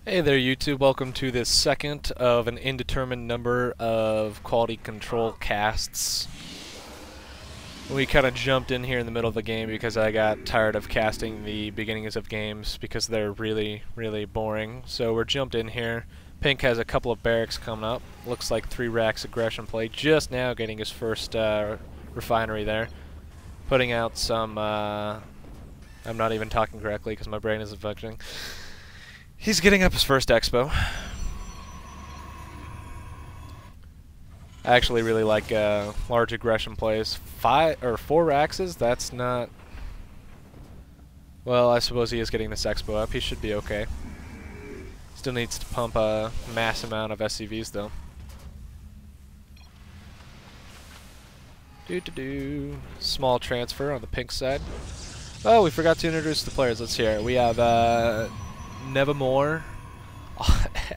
Hey there YouTube, welcome to this second of an indeterminate number of quality control casts. We kind of jumped in here in the middle of the game because I got tired of casting the beginnings of games because they're really boring. So we're jumped in here. Pink has a couple of barracks coming up. Looks like 3 racks aggression play. Just now getting his first refinery there. Putting out some... I'm not even talking correctly because my brain isn't functioning. He's getting up his first expo. I actually really like large aggression plays. 4 axes? That's not... Well, I suppose he is getting this expo up. He should be okay. Still needs to pump a mass amount of SCVs though. Small transfer on the pink side. Oh, we forgot to introduce the players. Let's hear it. We have Nevermore,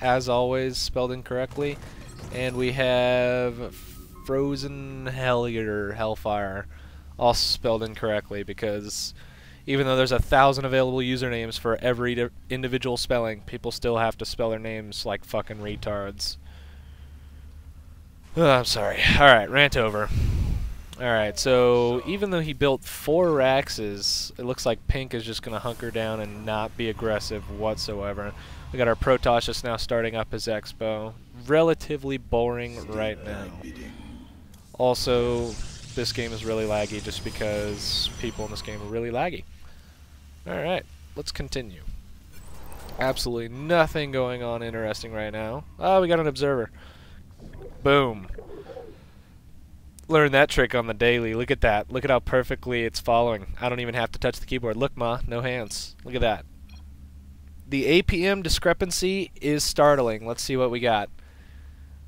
as always, spelled incorrectly, and we have Frozen Hellfire, all spelled incorrectly because even though there's 1,000 available usernames for every individual spelling, people still have to spell their names like fucking retards. Oh, I'm sorry. Alright, rant over. Alright, so even though he built 4 axes, it looks like Pink is just going to hunker down and not be aggressive whatsoever. We got our Protoss just now starting up his expo. Relatively boring right now. Also, this game is really laggy just because people in this game are really laggy. Alright, let's continue. Absolutely nothing going on interesting right now. Oh, we got an observer. Boom. Learn that trick on the daily. Look at that. Look at how perfectly it's following. I don't even have to touch the keyboard. Look, Ma, no hands. Look at that. The APM discrepancy is startling. Let's see what we got.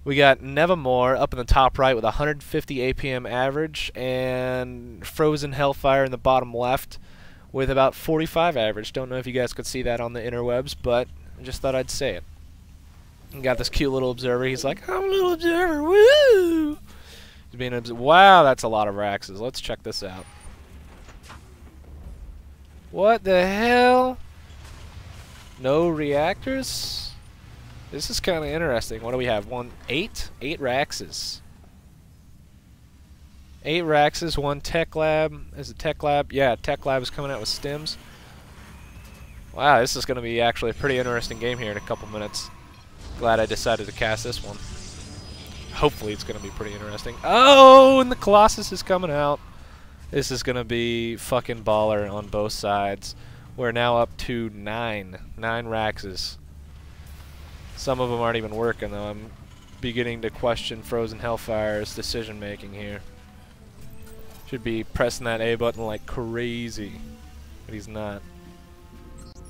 We got Nevermore up in the top right with 150 APM average, and Frozen Hellfire in the bottom left with about 45 average. Don't know if you guys could see that on the interwebs, but I just thought I'd say it. We got this cute little observer. He's like, I'm a little observer. Woo! He's being wow, that's a lot of axes. Let's check this out. What the hell? No reactors? This is kind of interesting. What do we have? 8 Raxes. 8 Raxes, 1 Tech Lab. Is it Tech Lab? Yeah, Tech Lab is coming out with stims. Wow, this is going to be actually a pretty interesting game here in a couple minutes. Glad I decided to cast this one. Hopefully it's going to be pretty interesting. Oh, and the Colossus is coming out. This is going to be fucking baller on both sides. We're now up to 9 Raxes. Some of them aren't even working, though. I'm beginning to question Frozen Hellfire's decision-making here. Should be pressing that A button like crazy, but he's not.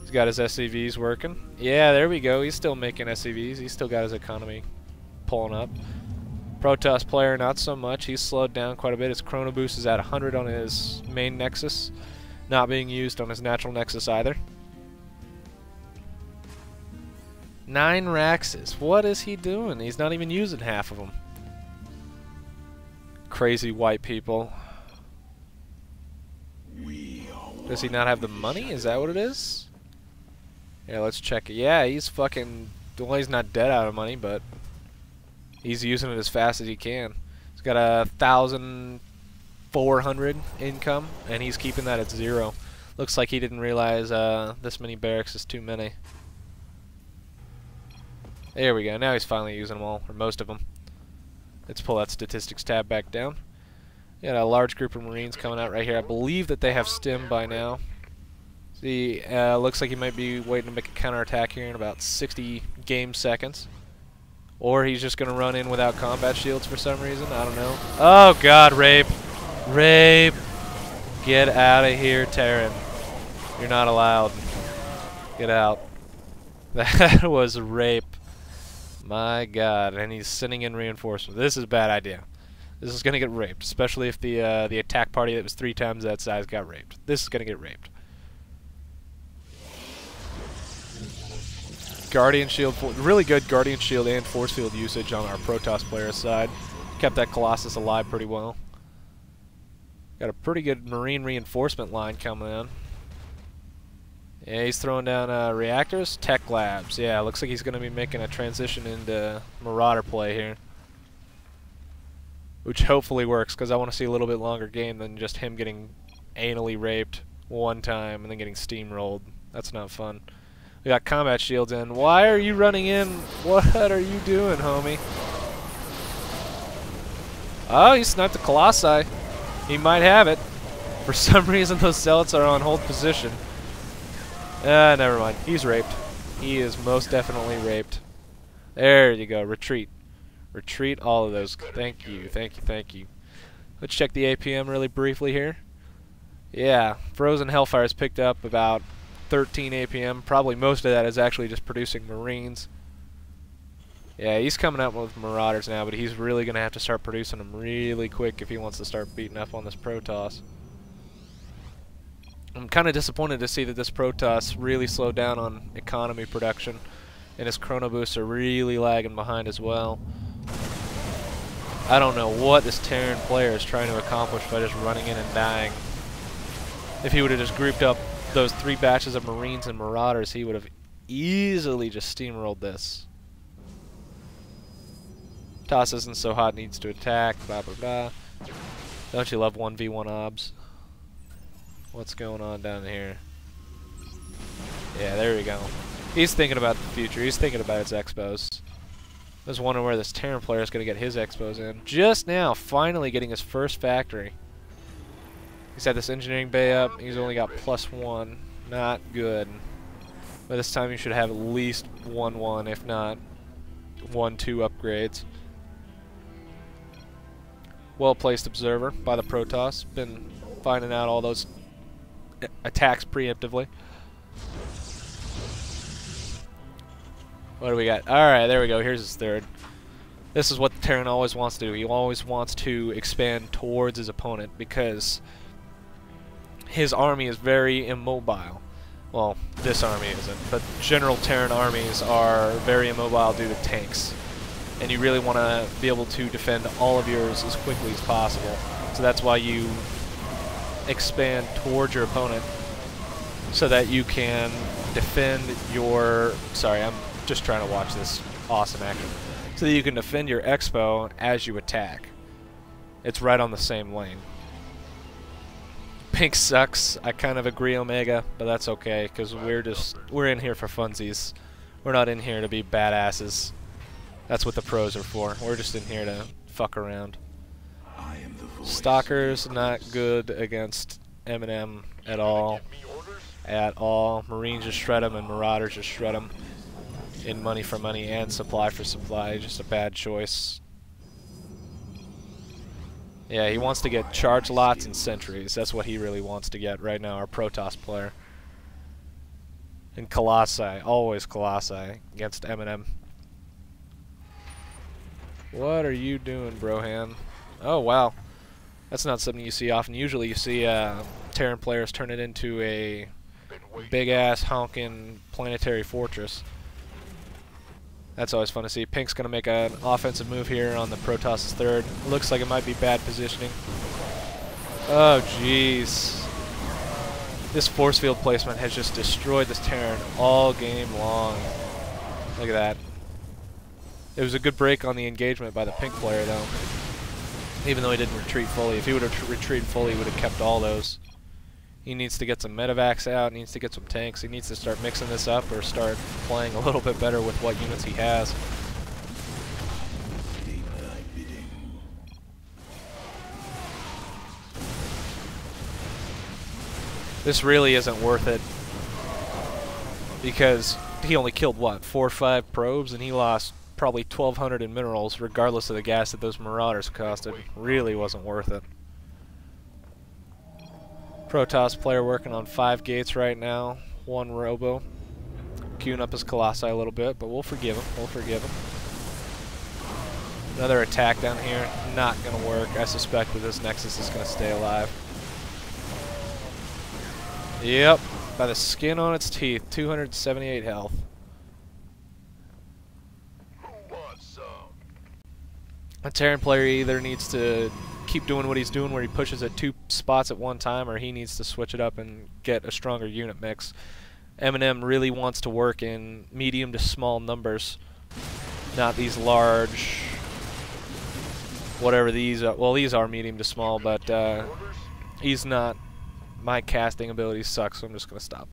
He's got his SCVs working. Yeah, there we go. He's still making SCVs. He's still got his economy pulling up. Protoss player, not so much. He's slowed down quite a bit. His Chrono Boost is at 100 on his main Nexus. Not being used on his natural Nexus either. 9 Raxes. What is he doing? He's not even using half of them. Crazy white people. Does he not have the money? Is that what it is? Yeah, let's check it. Yeah, he's fucking... Well, he's not dead out of money, but... He's using it as fast as he can. He's got 1,400 income, and he's keeping that at 0. Looks like he didn't realize this many barracks is too many. There we go. Now he's finally using them all, or most of them. Let's pull that statistics tab back down. We got a large group of Marines coming out right here. I believe that they have stim by now. See, looks like he might be waiting to make a counterattack here in about 60 game seconds. Or he's just going to run in without combat shields for some reason. I don't know. Oh, God, rape. Rape. Get out of here, Terran. You're not allowed. Get out. That was rape. My God. And he's sending in reinforcements. This is a bad idea. This is going to get raped, especially if the attack party that was 3 times that size got raped. This is going to get raped. Guardian Shield, really good Guardian Shield and Force Field usage on our Protoss player side. Kept that Colossus alive pretty well. Got a pretty good Marine reinforcement line coming in. Yeah, he's throwing down reactors. Tech labs. Yeah, looks like he's going to be making a transition into Marauder play here. Which hopefully works, because I want to see a little bit longer game than just him getting anally raped one time and then getting steamrolled. That's not fun. We got combat shields in. Why are you running in? What are you doing, homie? Oh, he sniped the Colossi. He might have it. For some reason, those zealots are on hold position. Never mind. He's raped. He is most definitely raped. There you go. Retreat. Retreat all of those. Thank you. Thank you. Thank you. Let's check the APM really briefly here. Yeah, Frozen Hellfire's picked up about 13 APM. Probably most of that is actually just producing Marines. Yeah, he's coming up with Marauders now, but he's really going to have to start producing them really quick if he wants to start beating up on this Protoss. I'm kind of disappointed to see that this Protoss really slowed down on economy production, and his Chrono Boosts are really lagging behind as well. I don't know what this Terran player is trying to accomplish by just running in and dying. If he would have just grouped up those 3 batches of Marines and Marauders, he would have easily just steamrolled this. Toss isn't so hot, needs to attack, blah blah blah. Don't you love 1v1 obs? What's going on down here? Yeah, there we go. He's thinking about the future. He's thinking about his expos. I was wondering where this Terran player is going to get his expos in. Just now, finally getting his first factory. He's had this engineering bay up. He's only got +1. Not good. By this time, you should have at least 1-1, if not 1-2 upgrades. Well-placed observer by the Protoss. Been finding out all those attacks preemptively. What do we got? Alright, there we go. Here's his third. This is what the Terran always wants to do. He always wants to expand towards his opponent because his army is very immobile. Well, this army isn't, but general Terran armies are very immobile due to tanks. And you really want to be able to defend all of yours as quickly as possible. So that's why you expand towards your opponent so that you can defend your... Sorry, I'm just trying to watch this awesome action. So that you can defend your expo as you attack. It's right on the same lane. Pink sucks. I kind of agree, Omega, but that's okay because we're in here for funsies. We're not in here to be badasses. That's what the pros are for. We're just in here to fuck around. Stalkers not good against M&M at all. At all. Marines just shred them and Marauders just shred them. In money for money and supply for supply. Just a bad choice. Yeah, he wants to get charge lots and sentries. That's what he really wants to get right now, our Protoss player. And Colossi. Always Colossi against M&M. What are you doing, Brohan? Oh, wow. That's not something you see often. Usually you see Terran players turn it into a big-ass honking planetary fortress. That's always fun to see. Pink's going to make an offensive move here on the Protoss' third. Looks like it might be bad positioning. Oh, jeez. This force field placement has just destroyed this Terran all game long. Look at that. It was a good break on the engagement by the pink player, though. Even though he didn't retreat fully. If he would have retreated fully, he would have kept all those. He needs to get some medevacs out, needs to get some tanks. He needs to start mixing this up or start playing a little bit better with what units he has. This really isn't worth it. Because he only killed, what, 4 or 5 probes, and he lost probably 1,200 in minerals, regardless of the gas that those Marauders costed. Really wasn't worth it. Protoss player working on 5 gates right now. 1 robo. Queuing up his Colossi a little bit, but we'll forgive him. We'll forgive him. Another attack down here. Not going to work. I suspect that this Nexus is going to stay alive. Yep. By the skin on its teeth. 278 health. A Terran player either needs to keep doing what he's doing where he pushes at 2 spots at one time, or he needs to switch it up and get a stronger unit mix Eminem really wants to work in medium to small numbers, not these large, whatever these are. Well, these are medium to small, but he's not. My casting ability sucks, so I'm just going to stop.